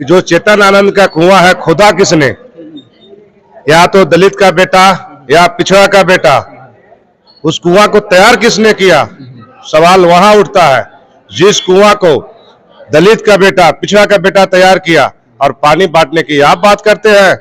कि जो चेतन आनंद का कुआं है खोदा किसने, या तो दलित का बेटा या पिछड़ा का बेटा, उस कुआं को तैयार किसने किया? सवाल वहां उठता है। जिस कुआं को दलित का बेटा पिछड़ा का बेटा तैयार किया और पानी बांटने की आप बात करते हैं।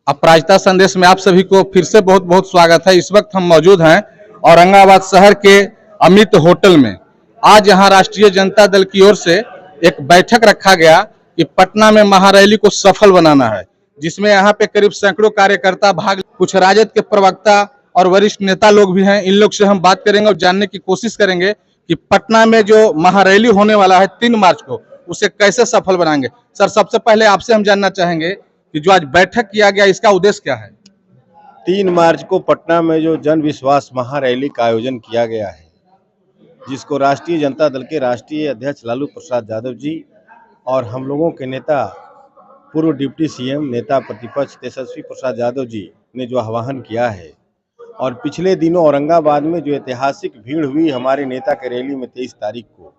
अपराजिता संदेश में आप सभी को फिर से बहुत बहुत स्वागत है। इस वक्त हम मौजूद हैं औरंगाबाद शहर के अमित होटल में। आज यहाँ राष्ट्रीय जनता दल की ओर से एक बैठक रखा गया कि पटना में महारैली को सफल बनाना है, जिसमें यहाँ पे करीब सैकड़ों कार्यकर्ता भाग, कुछ राजद के प्रवक्ता और वरिष्ठ नेता लोग भी हैं। इन लोग से हम बात करेंगे और जानने की कोशिश करेंगे कि पटना में जो महारैली होने वाला है 3 मार्च को, उसे कैसे सफल बनाएंगे। सर, सबसे पहले आपसे हम जानना चाहेंगे कि जो आज बैठक किया गया इसका उद्देश्य क्या है? 3 मार्च को पटना में जो जन विश्वास महारैली का आयोजन किया गया है, जिसको राष्ट्रीय जनता दल के राष्ट्रीय अध्यक्ष लालू प्रसाद यादव जी और हम लोगों के नेता पूर्व डिप्टी सीएम नेता प्रतिपक्ष तेजस्वी प्रसाद यादव जी ने जो आह्वान किया है, और पिछले दिनों औरंगाबाद में जो ऐतिहासिक भीड़ हुई हमारे नेता के रैली में 23 तारीख को,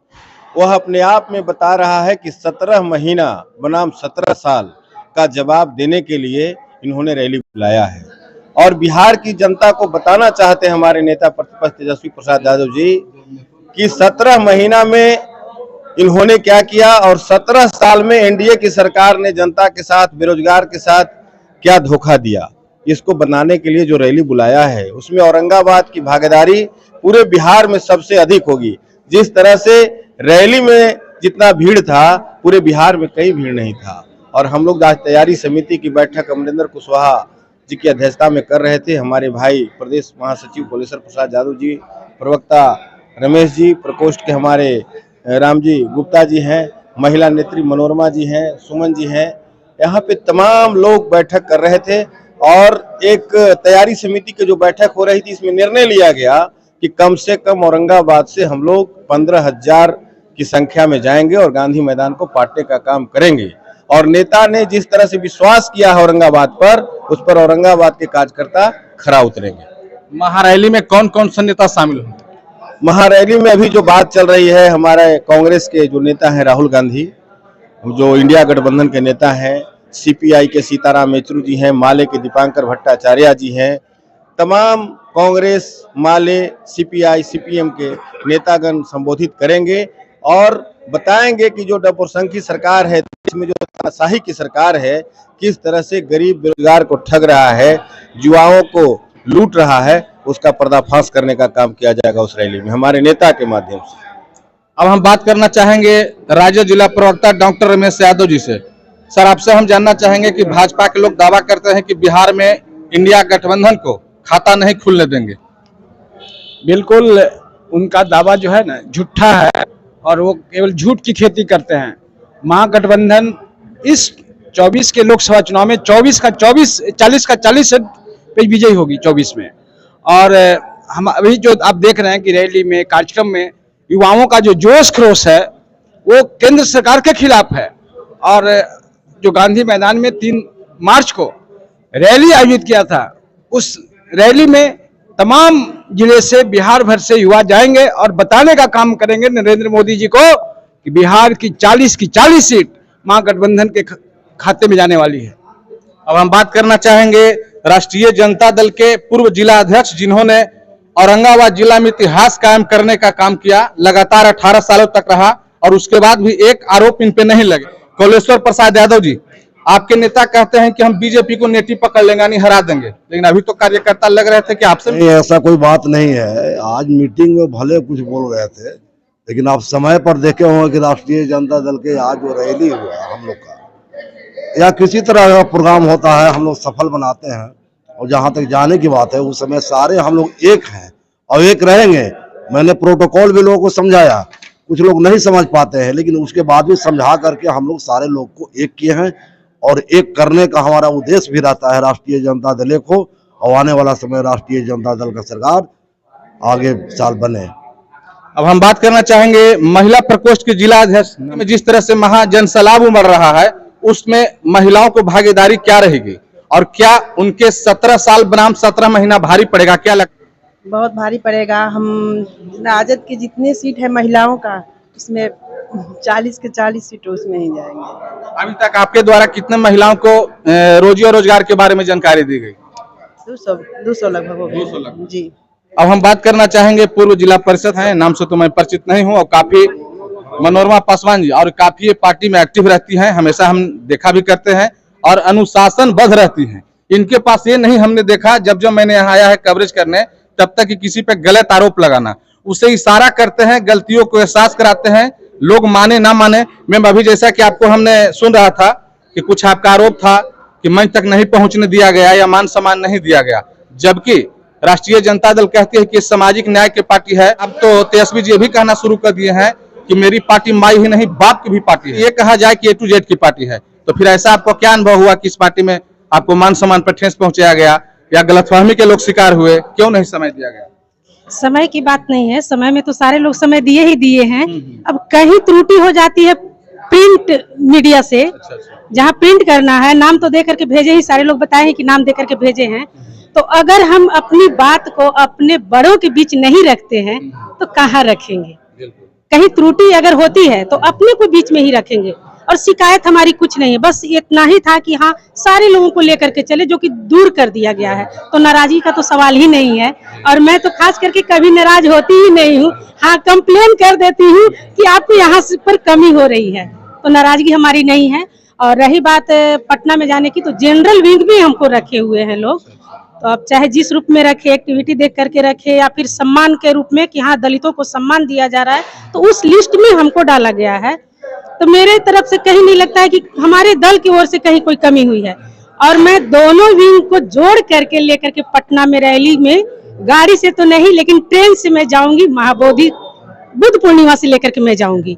वह अपने आप में बता रहा है कि 17 महीना बनाम 17 साल का जवाब देने के लिए इन्होंने रैली बुलाया है। और बिहार की जनता को बताना चाहते हैं हमारे नेता प्रतिपक्ष तेजस्वी प्रसाद यादव जी कि 17 महीना में इन्होंने क्या किया और 17 साल में एनडीए की सरकार ने जनता के साथ, बेरोजगार के साथ क्या धोखा दिया। इसको बनाने के लिए जो रैली बुलाया है, उसमें औरंगाबाद की भागीदारी पूरे बिहार में सबसे अधिक होगी। जिस तरह से रैली में जितना भीड़ था, पूरे बिहार में कहीं भीड़ नहीं था। और हम लोग आज तैयारी समिति की बैठक अमरिंदर कुशवाहा जी की अध्यक्षता में कर रहे थे। हमारे भाई प्रदेश महासचिव कोलेश्वर प्रसाद यादव जी, प्रवक्ता रमेश जी, प्रकोष्ठ के हमारे रामजी गुप्ता जी हैं, महिला नेत्री मनोरमा जी हैं, सुमन जी हैं, यहाँ पे तमाम लोग बैठक कर रहे थे। और एक तैयारी समिति की जो बैठक हो रही थी, इसमें निर्णय लिया गया कि कम से कम औरंगाबाद से हम लोग 15,000 की संख्या में जाएंगे और गांधी मैदान को पाटने का काम करेंगे। और नेता ने जिस तरह से विश्वास किया है औरंगाबाद पर, उस पर औरंगाबाद के कार्यकर्ता खरा उतरेंगे। महारैली में कौन कौन से नेता शामिल होंगे? महारैली में अभी जो बात चल रही है, हमारे कांग्रेस के जो नेता हैं राहुल गांधी, जो इंडिया गठबंधन के नेता हैं, सीपीआई के सीताराम येचुरी जी हैं, माले के दीपांकर भट्टाचार्य जी हैं, तमाम कांग्रेस, माले, सीपीआई, सीपीएम के नेतागण संबोधित करेंगे और बताएंगे कि जो डबोरसंघ की सरकार है, इसमें जो तानाशाही की सरकार है, किस तरह से गरीब बेरोजगार को ठग रहा है, युवाओं को लूट रहा है, उसका पर्दाफाश करने का काम किया जाएगा उस रैली में हमारे नेता के माध्यम से। अब हम बात करना चाहेंगे राज्य जिला प्रवक्ता डॉक्टर रमेश यादव जी से। सर, आपसे हम जानना चाहेंगे कि भाजपा के लोग दावा करते हैं कि बिहार में इंडिया गठबंधन को खाता नहीं खुलने देंगे। बिल्कुल, उनका दावा जो है ना झूठा है और वो केवल झूठ की खेती करते हैं। महागठबंधन इस 24 के लोकसभा चुनाव में 40 का 40 सीट पे विजयी होगी 24 में। और हम अभी जो आप देख रहे हैं कि रैली में, कार्यक्रम में युवाओं का जो जोश खरोश है वो केंद्र सरकार के खिलाफ है। और जो गांधी मैदान में 3 मार्च को रैली आयोजित किया था, उस रैली में तमाम जिले से, बिहार भर से युवा जाएंगे और बताने का काम करेंगे नरेंद्र मोदी जी को कि बिहार की 40 सीट महागठबंधन के खाते में जाने वाली है। अब हम बात करना चाहेंगे राष्ट्रीय जनता दल के पूर्व जिला अध्यक्ष, जिन्होंने औरंगाबाद जिला में इतिहास कायम करने का काम किया, लगातार 18 सालों तक रहा और उसके बाद भी एक आरोप इन पे नहीं लगे। कोलेश्वर प्रसाद यादव जी, आपके नेता कहते हैं कि हम बीजेपी को नेटी पकड़ लेंगे, यानी हरा देंगे, लेकिन अभी तो कार्यकर्ता लग रहे थे कि आपसे नहीं, ऐसा कोई बात नहीं है। आज मीटिंग में भले कुछ बोल रहे थे, लेकिन आप समय पर देखे होंगे कि राष्ट्रीय जनता दल के आज जो रैली हुआ हम लोग का, या किसी तरह का प्रोग्राम होता है, हम लोग सफल बनाते हैं। और जहाँ तक जाने की बात है, उस समय सारे हम लोग एक हैं और एक रहेंगे। मैंने प्रोटोकॉल भी लोगों को समझाया, कुछ लोग नहीं समझ पाते हैं, लेकिन उसके बाद भी समझा करके हम लोग सारे लोग को एक किए हैं। और एक करने का हमारा उद्देश्य भी रहता है राष्ट्रीय जनता दल को, और आने वाला समय राष्ट्रीय जनता दल का सरकार आगे साल बने। अब हम बात करना चाहेंगे महिला प्रकोष्ठ के जिला अध्यक्ष में जिस तरह से महाजन सैलाब उमड़ रहा है, उसमें महिलाओं को भागीदारी क्या रहेगी और क्या उनके 17 साल बनाम 17 महीना भारी पड़ेगा? क्या लगता है? बहुत भारी पड़ेगा। हम राजद की जितनी सीट है महिलाओं का, उसमें 40 के 40 सीट उसमें ही जाएंगे। अभी तक आपके द्वारा कितने महिलाओं को रोजी और रोजगार के बारे में जानकारी दी गई? 200 लगभग हो 200 गए लगभग। जी। अब हम बात करना चाहेंगे पूर्व जिला परिषद हैं, नाम से तो मैं परिचित नहीं हूं, और काफी मनोरमा पासवान जी, और काफी ये पार्टी में एक्टिव रहती हैं, हमेशा हम देखा भी करते हैं और अनुशासनबद्ध रहती हैं। इनके पास ये नहीं हमने देखा, जब जब मैंने यहाँ आया है कवरेज करने, तब तक कि किसी पे गलत आरोप लगाना, उसे इशारा करते हैं, गलतियों को एहसास कराते हैं, लोग माने ना माने। मैं अभी जैसा कि आपको हमने सुन रहा था कि कुछ आपका आरोप था कि मंच तक नहीं पहुंचने दिया गया या मान सम्मान नहीं दिया गया, जबकि राष्ट्रीय जनता दल कहती है कि सामाजिक न्याय की पार्टी है। अब तो तेजस्वी जी भी कहना शुरू कर दिए हैं कि मेरी पार्टी माई ही नहीं बाप की भी पार्टी है। ये कहा जाए कि A to Z की पार्टी है, तो फिर ऐसा आपको क्या अनुभव हुआ कि इस पार्टी में आपको मान सम्मान पर ठेस पहुंचाया गया या गलतफहमी के लोग शिकार हुए? क्यों नहीं समय दिया गया? समय की बात नहीं है, समय में तो सारे लोग समय दिए ही दिए हैं। अब कहीं त्रुटि हो जाती है प्रिंट मीडिया से, जहाँ प्रिंट करना है नाम तो दे करके भेजे ही, सारे लोग बताए हैं कि नाम दे करके भेजे हैं। तो अगर हम अपनी बात को अपने बड़ों के बीच नहीं रखते हैं तो कहाँ रखेंगे? कहीं त्रुटि अगर होती है तो अपने को बीच में ही रखेंगे। और शिकायत हमारी कुछ नहीं है, बस इतना ही था कि हाँ सारे लोगों को लेकर के चले, जो कि दूर कर दिया गया है, तो नाराजगी का तो सवाल ही नहीं है। और मैं तो खास करके कभी नाराज होती ही नहीं हूँ, हाँ कंप्लेन कर देती हूँ कि आपको यहाँ पर कमी हो रही है, तो नाराजगी हमारी नहीं है। और रही बात पटना में जाने की, तो जनरल विंग भी हमको रखे हुए हैं लोग, तो अब चाहे जिस रूप में रखे, एक्टिविटी देख करके रखे या फिर सम्मान के रूप में कि हाँ दलितों को सम्मान दिया जा रहा है, तो उस लिस्ट में हमको डाला गया है। तो मेरे तरफ से कहीं नहीं लगता है कि हमारे दल की ओर से कहीं कोई कमी हुई है। और मैं दोनों विंग को जोड़ करके लेकर के पटना में रैली में, गाड़ी से तो नहीं लेकिन ट्रेन से मैं जाऊंगी, महाबोधि बुद्ध पूर्णिमा से लेकर के मैं जाऊंगी।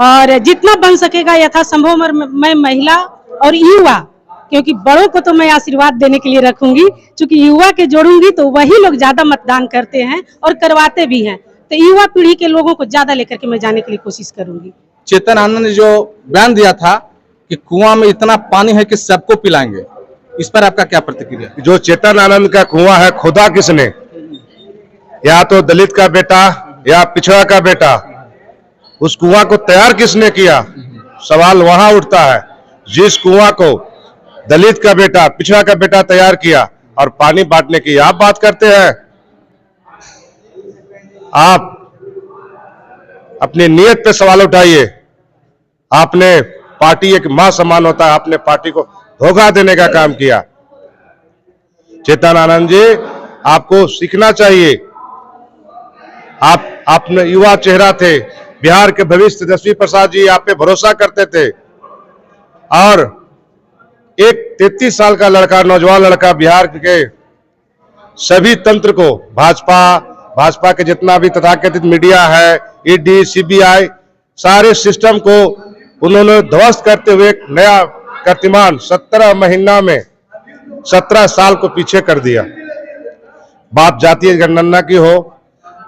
और जितना बन सकेगा यथासंभव मैं महिला और युवा, क्योंकि बड़ों को तो मैं आशीर्वाद देने के लिए रखूंगी, क्योंकि युवा के जोड़ूंगी तो वही लोग ज्यादा मतदान करते हैं और करवाते भी हैं, तो युवा पीढ़ी के लोगों को ज्यादा लेकर के मैं जाने के लिए कोशिश करूंगी। चेतन आनंद ने जो बयान दिया था कि कुआं में इतना पानी है कि सबको पिलाएंगे, इस पर आपका क्या प्रतिक्रिया? जो चेतन आनंद का कुआं है, खोदा किसने? या तो दलित का बेटा या पिछड़ा का बेटा, उस कुआं को तैयार किसने किया? सवाल वहां उठता है। जिस कुआं को दलित का बेटा, पिछड़ा का बेटा तैयार किया और पानी बांटने की आप बात करते हैं। आप अपनी नियत पे सवाल उठाइए। आपने पार्टी एक मां समान होता है, आपने पार्टी को धोखा देने का काम किया। चेतन आनंद जी, आपको सीखना चाहिए। आप युवा चेहरा थे, बिहार के भविष्य तेजस्वी प्रसाद जी आप पे भरोसा करते थे, और एक 33 साल का लड़का, नौजवान लड़का, बिहार के सभी तंत्र को, भाजपा के जितना भी तथाकथित मीडिया है, ईडी, सीबीआई, सारे सिस्टम को उन्होंने ध्वस्त करते हुए एक नया कीर्तिमान 17 महीना में 17 साल को पीछे कर दिया। बात जातीय जनगणना की हो,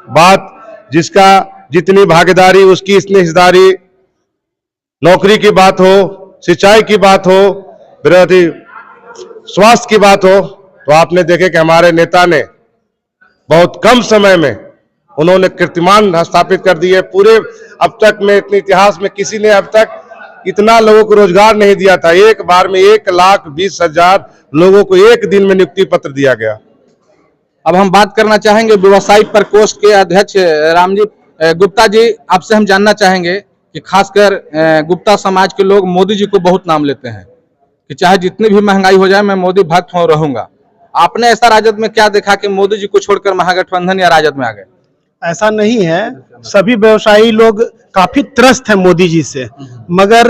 बात जिसका जितनी भागीदारी उसकी इतनी हिस्सेदारी, नौकरी की बात हो, सिंचाई की बात हो, विरोधी स्वास्थ्य की बात हो, तो आपने देखे कि हमारे नेता ने बहुत कम समय में उन्होंने कीर्तिमान स्थापित कर दिए। पूरे अब तक में, इतने इतिहास में किसी ने अब तक इतना लोगों को रोजगार नहीं दिया था। एक बार में 1,20,000 लोगों को एक दिन में नियुक्ति पत्र दिया गया। अब हम बात करना चाहेंगे व्यवसायी प्रकोष्ठ के अध्यक्ष रामजी गुप्ता जी, आपसे हम जानना चाहेंगे कि खासकर गुप्ता समाज के लोग मोदी जी को बहुत नाम लेते हैं कि चाहे जितनी भी महंगाई हो जाए मैं मोदी भक्त हो रहूंगा। आपने ऐसा राजद में क्या देखा कि मोदी जी को छोड़कर महागठबंधन या राजद में आ गए? ऐसा नहीं है, सभी व्यवसायी लोग काफी त्रस्त हैं मोदी जी से, मगर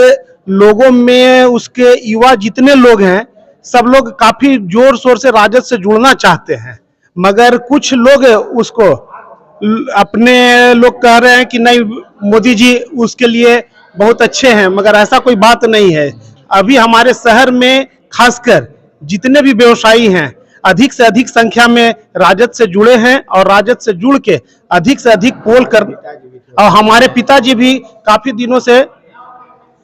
लोगों में उसके युवा जितने लोग हैं सब लोग काफी जोर शोर से राजद से जुड़ना चाहते हैं, मगर कुछ लोग उसको अपने लोग कह रहे हैं कि नहीं मोदी जी उसके लिए बहुत अच्छे हैं, मगर ऐसा कोई बात नहीं है। अभी हमारे शहर में खासकर जितने भी व्यवसायी हैं अधिक से अधिक संख्या में राजद से जुड़े हैं और राजद से जुड़ के अधिक से अधिक पोल कर, और हमारे पिताजी भी काफी दिनों से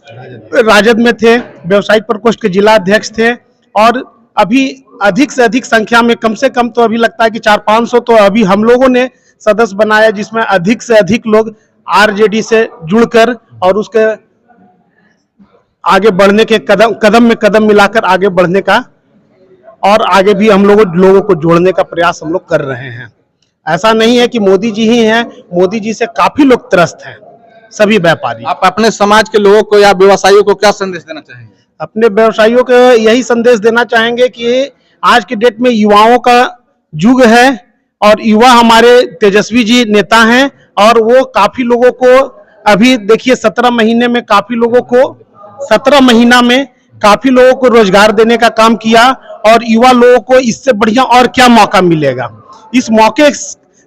राजद में थे, व्यवसायिक प्रकोष्ठ के जिला अध्यक्ष थे, और अभी अधिक से अधिक संख्या में, कम से कम तो अभी लगता है कि 400-500 तो अभी हम लोगों ने सदस्य बनाया, जिसमें अधिक से अधिक लोग आरजेडी से जुड़कर और उसके आगे बढ़ने के कदम में कदम मिलाकर आगे बढ़ने का और आगे भी हम लोगों को जोड़ने का प्रयास हम लोग कर रहे हैं। ऐसा नहीं है कि मोदी जी ही हैं, मोदी जी से काफी लोग त्रस्त हैं, सभी व्यापारी। आप अपने समाज के लोगों को या व्यवसायियों को क्या संदेश देना चाहेंगे? अपने व्यवसायियों को यही संदेश देना चाहेंगे कि आज के डेट में युवाओं का युग है और युवा हमारे तेजस्वी जी नेता हैं और वो काफी लोगों को अभी देखिए 17 महीने में काफी लोगों को 17 महीना में काफी लोगों को रोजगार देने का काम किया और युवा लोगों को इससे बढ़िया और क्या मौका मिलेगा। इस मौके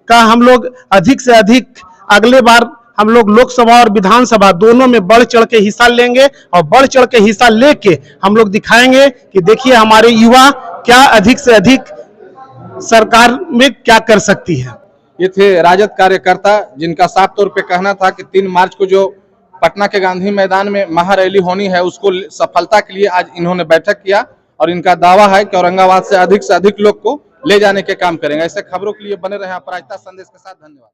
का हम लोग अधिक से अधिक अगले बार हम लोग लोकसभा और विधानसभा दोनों में बढ़ चढ़ के हिस्सा लेंगे और बढ़ चढ़ के हिस्सा लेके हम लोग दिखाएंगे कि देखिए हमारे युवा क्या अधिक से अधिक सरकार में क्या कर सकती है। ये थे राजद कार्यकर्ता जिनका साफ तौर पे कहना था कि 3 मार्च को जो पटना के गांधी मैदान में महारैली होनी है उसको सफलता के लिए आज इन्होंने बैठक किया और इनका दावा है कि औरंगाबाद से अधिक लोग को ले जाने के काम करेंगे। ऐसे खबरों के लिए बने रहे अपराजिता संदेश के साथ। धन्यवाद।